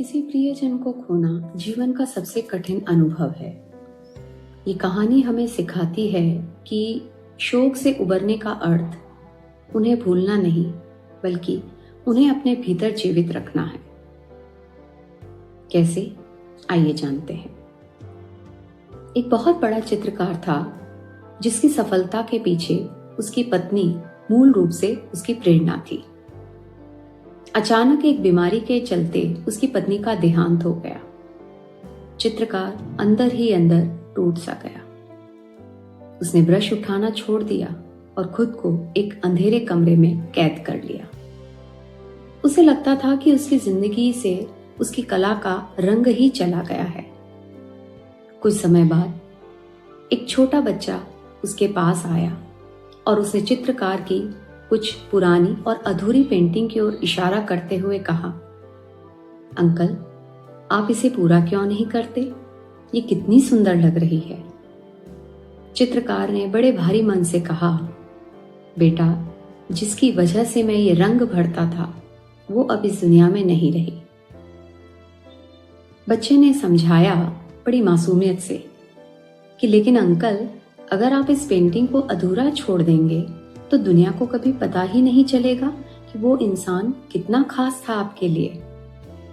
किसी प्रियजन को खोना जीवन का सबसे कठिन अनुभव है। ये कहानी हमें सिखाती है कि शोक से उबरने का अर्थ उन्हें भूलना नहीं, बल्कि उन्हें अपने भीतर जीवित रखना है। कैसे? आइए जानते हैं। एक बहुत बड़ा चित्रकार था जिसकी सफलता के पीछे उसकी पत्नी मूल रूप से उसकी प्रेरणा थी। अचानक एक बीमारी के चलते उसकी पत्नी का देहांत हो गया। चित्रकार अंदर ही अंदर टूट सा गया। उसने ब्रश उठाना छोड़ दिया और खुद को एक अंधेरे कमरे में कैद कर लिया। उसे लगता था कि उसकी जिंदगी से उसकी कला का रंग ही चला गया है। कुछ समय बाद एक छोटा बच्चा उसके पास आया और उसने चित्रकार की कुछ पुरानी और अधूरी पेंटिंग की ओर इशारा करते हुए कहा, अंकल, आप इसे पूरा क्यों नहीं करते? ये कितनी सुंदर लग रही है। चित्रकार ने बड़े भारी मन से कहा, बेटा, जिसकी वजह से मैं ये रंग भरता था वो अब इस दुनिया में नहीं रही। बच्चे ने समझाया बड़ी मासूमियत से कि लेकिन अंकल, अगर आप इस पेंटिंग को अधूरा छोड़ देंगे तो दुनिया को कभी पता ही नहीं चलेगा कि वो इंसान कितना खास था आपके लिए,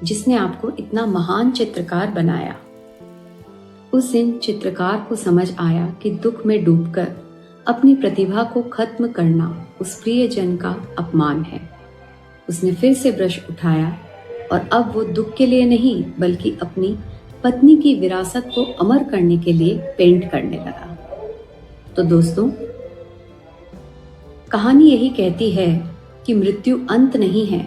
जिसने आपको इतना महान चित्रकार बनाया। उस दिन चित्रकार को समझ आया कि दुख में डूबकर अपनी प्रतिभा को खत्म करना उस प्रियजन का अपमान है। उसने फिर से ब्रश उठाया और अब वो दुख के लिए नहीं, बल्कि अपनी पत्नी की विरासत को अमर करने के लिए पेंट करने लगा। तो दोस्तों, कहानी यही कहती है कि मृत्यु अंत नहीं है।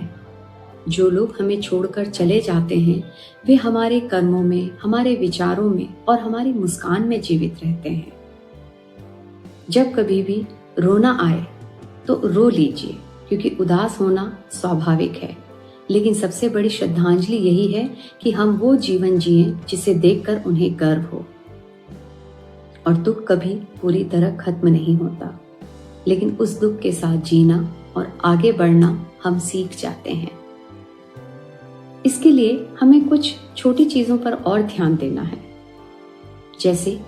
जो लोग हमें छोड़कर चले जाते हैं वे हमारे कर्मों में, हमारे विचारों में और हमारी मुस्कान में जीवित रहते हैं। जब कभी भी रोना आए तो रो लीजिए, क्योंकि उदास होना स्वाभाविक है, लेकिन सबसे बड़ी श्रद्धांजलि यही है कि हम वो जीवन जिएं जिसे देखकर उन्हें गर्व हो। और दुख कभी पूरी तरह खत्म नहीं होता, लेकिन उस दुख के साथ जीना और आगे बढ़ना हम सीख जाते हैं। इसके लिए हमें कुछ छोटी चीजों पर और ध्यान देना है, जैसे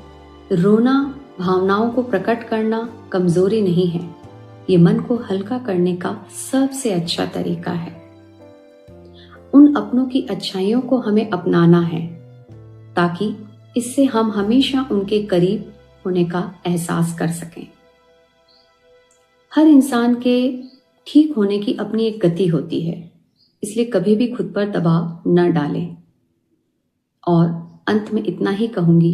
रोना भावनाओं को प्रकट करना कमजोरी नहीं है, ये मन को हल्का करने का सबसे अच्छा तरीका है। उन अपनों की अच्छाइयों को हमें अपनाना है, ताकि इससे हम हमेशा उनके करीब होने का एहसास कर सकें। हर इंसान के ठीक होने की अपनी एक गति होती है, इसलिए कभी भी खुद पर दबाव न डालें। और अंत में इतना ही कहूंगी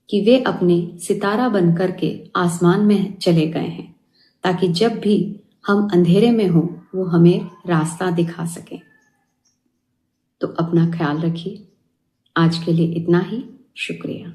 कि वे अपने सितारा बनकर के आसमान में चले गए हैं, ताकि जब भी हम अंधेरे में हों वो हमें रास्ता दिखा सकें। तो अपना ख्याल रखिए। आज के लिए इतना ही। शुक्रिया।